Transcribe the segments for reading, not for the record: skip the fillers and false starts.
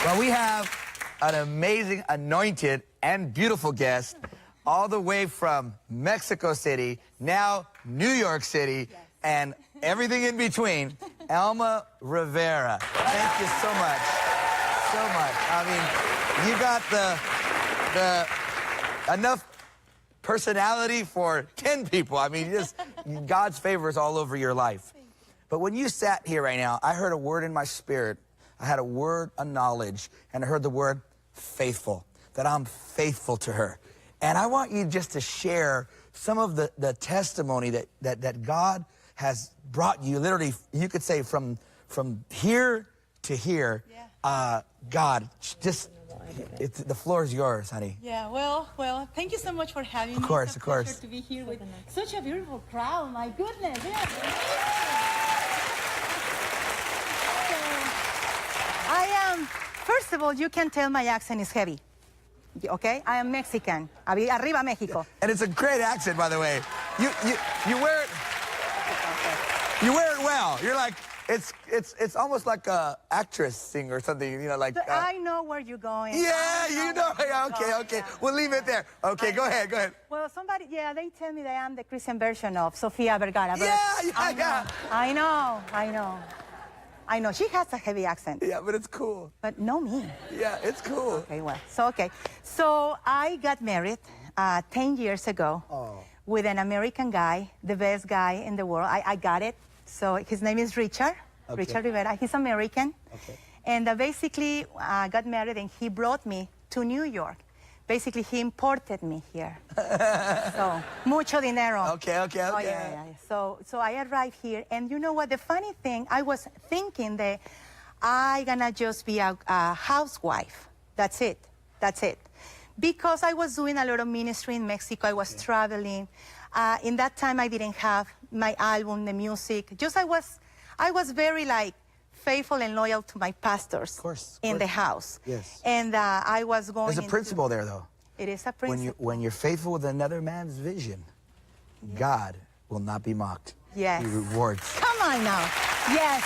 Well, we have an amazing, anointed, and beautiful guest all the way from Mexico City, now New York City, and everything in between, Alma Rivera. Thank you so much. So much. I mean, you got the enough personality for 10 people. I mean, just God's favor is all over your life. But when you sat here right now, I heard a word in my spirit. I had a word of knowledge, and I heard the word faithful, that I'm faithful to her. And I want you just to share some of the testimony that God has brought you, literally, you could say from here to here. Yeah. God, just, the floor is yours, honey. Yeah, well, thank you so much for having me. Of course, it's a of course. pleasure to be here with such a beautiful crowd. My goodness, yeah. I am, first of all, you can tell my accent is heavy. Okay? I am Mexican. Arriba, México. And it's a great accent, by the way. You wear it. You wear it well. You're like, it's almost like a actress singer or something, you know, like. I know where you're going. Yeah, you know. Yeah, okay. Yeah. We'll leave it there. Okay, go ahead. Well, they tell me that I'm the Christian version of Sofia Vergara. Yeah. I know. She has a heavy accent. Yeah, but it's cool. But no me. Yeah, it's cool. Okay, well, So I got married 10 years ago with an American guy, the best guy in the world. I got it. So his name is Richard Rivera. He's American. Okay. And basically, I got married and he brought me to New York. Basically, he imported me here. So, mucho dinero. Okay. Oh, yeah. So I arrived here, and you know what? The funny thing, I was thinking that I gonna just be a housewife. That's it. Because I was doing a lot of ministry in Mexico. I was traveling. In that time, I didn't have my album, the music. I was very faithful and loyal to my pastors in the house. Yes. And I was going. There's a principle there, though. It is a principle. When you're faithful with another man's vision, God will not be mocked. Yes. He rewards. Come on now. Yes.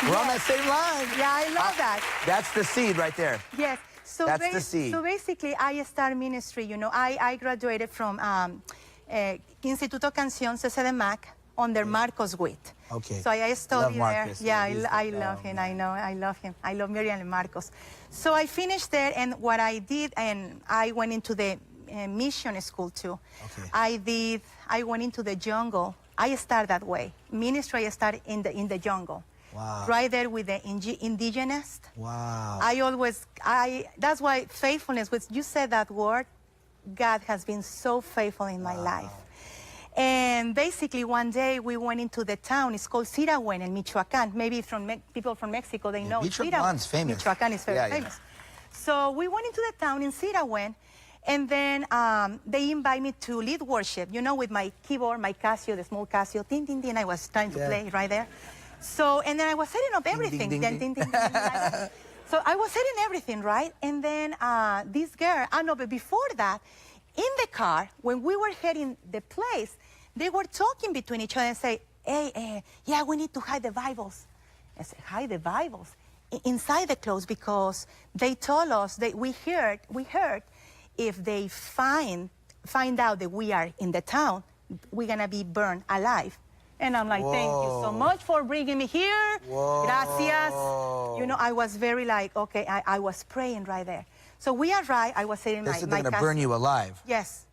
We're on that same line. Yeah, I love that. That's the seed right there. Yes. So that's the seed. So basically, I started ministry. You know, I graduated from Instituto Canción CCDMAC under Marcos Witt. Okay. So I studied there. Yeah, I love him. I know. I love him. I love Miriam and Marcos. So I finished there, and what I did, and I went into the mission school too. Okay. I went into the jungle. I started that way. Ministry, I started in the jungle. Wow. Right there with the indigenous. Wow. That's why faithfulness, when you said that word, God has been so faithful in my life. And basically, one day we went into the town. It's called Sirahuen in Michoacán. Maybe people from Mexico, they know. Michoacán's famous. Michoacán is very famous. So we went into the town in Sirahuen, and then they invited me to lead worship, you know, with my keyboard, my Casio, the small Casio. Tin, tin, tin. I was trying to play right there. So, and then I was setting up everything. Ding, ding, ding, ding. So I was setting everything, right? And then this girl, but before that, in the car, when we were heading the place, they were talking between each other and say, hey, yeah, we need to hide the Bibles. I said, hide the Bibles? Inside the clothes, because they told us that we heard if they find out that we are in the town, we're going to be burned alive. And I'm like, thank you so much for bringing me here. Whoa. Gracias. You know, I was very okay, I was praying right there. So we arrived, I was saying they're going to burn you alive. Yes,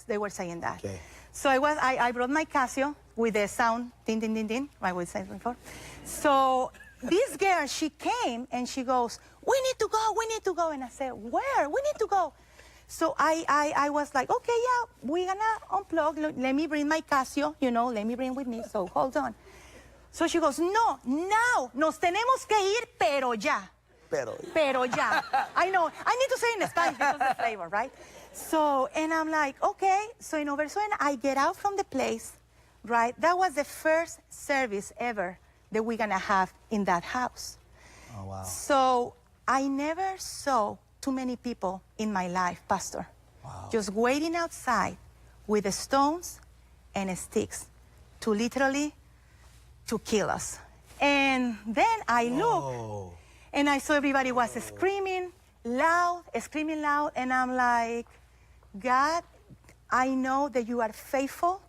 they were saying that. Okay. So I brought my Casio with the sound, din, din, din, din, I would say before. So this girl, she came and she goes, we need to go. And I said, where? We need to go. So I was like, okay, yeah, we're going to unplug. Let me bring my Casio, you know, let me bring with me. So hold on. So she goes, no, now, nos tenemos que ir, pero ya. Pero ya. I know. I need to say it in Spanish because of the flavor, right? So, and I'm like, okay. So in Oversoen, I get out from the place, right? That was the first service ever that we're going to have in that house. Oh, wow. So I never saw too many people in my life, Pastor. Wow. Just waiting outside with the stones and sticks to literally to kill us. And then I look. And I saw everybody was screaming loud, and I'm like, God, I know that you are faithful,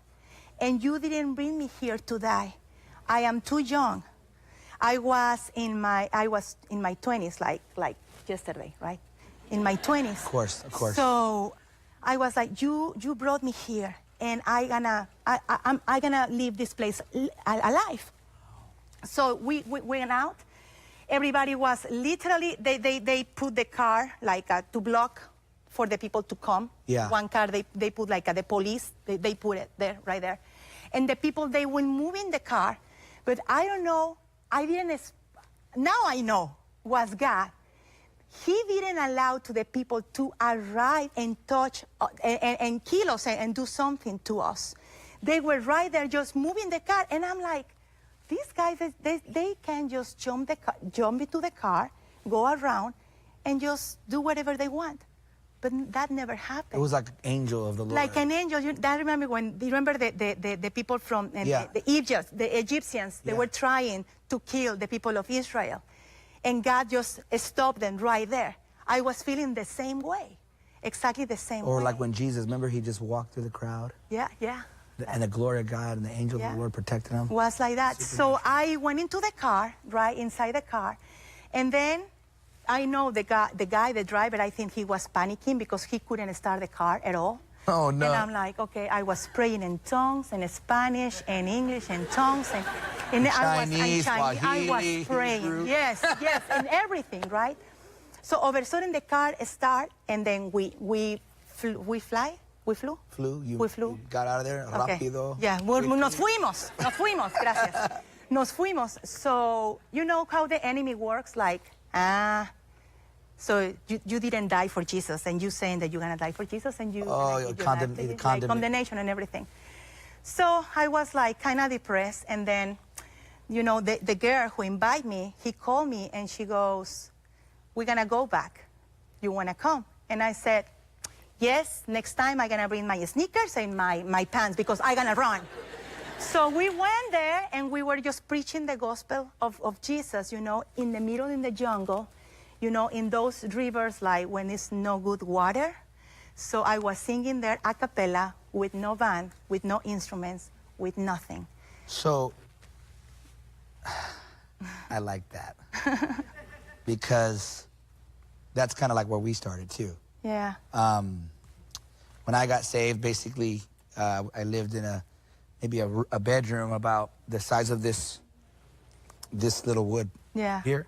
and you didn't bring me here to die. I am too young. I was in my 20s, like yesterday, right? In my 20s. Of course, of course. So I was like, you brought me here, and I'm gonna leave this place alive. So we went out. Everybody was literally, they put the car like to block for the people to come. Yeah. One car, they put like the police, they put it there, right there. And the people, they were moving the car, but I don't know, now I know, was God. He didn't allow to the people to arrive and touch and kill us and do something to us. They were right there just moving the car, and I'm like, these guys, they can just jump into the car, go around, and just do whatever they want. But that never happened. It was like an angel of the Lord. Like an angel. I remember when, do you remember the people from the Egyptians, they were trying to kill the people of Israel. And God just stopped them right there. I was feeling the same way, exactly the same way. Or like when Jesus, remember he just walked through the crowd? Yeah, yeah. And the glory of God and the angel of the Lord protected him? Was like that. So I went into the car, right, inside the car. And then I know the driver, I think he was panicking because he couldn't start the car at all. Oh, no. And I'm like, okay, I was praying in tongues, in Spanish, and English, and tongues, and Chinese, I was praying. Hebrew. Yes, and everything, right? So all of a sudden the car started, and then we flew. We flew? You got out of there rápido. Yeah, nos fuimos, gracias. Nos fuimos. So you know how the enemy works, like, so you didn't die for Jesus, and you saying that you're going to die for Jesus, and condemnation and everything. So I was like kind of depressed, and then, you know, the girl who invited me, he called me, and she goes, we're going to go back. You want to come? And I said, yes, next time I'm going to bring my sneakers and my pants because I'm going to run. So we went there, and we were just preaching the gospel of Jesus, you know, in the middle in the jungle, you know, in those rivers, like when it's no good water. So I was singing there a cappella with no band, with no instruments, with nothing. So I like that because that's kind of like where we started too. Yeah. When I got saved, basically, I lived in maybe a bedroom about the size of this little wood here.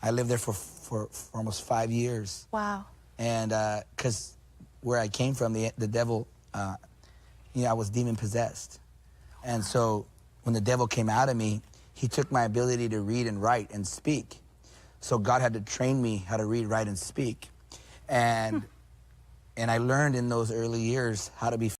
I lived there for almost 5 years. Wow. And because where I came from, the devil, you know, I was demon possessed. And so when the devil came out of me, he took my ability to read and write and speak. So God had to train me how to read, write, and speak. And I learned in those early years how to be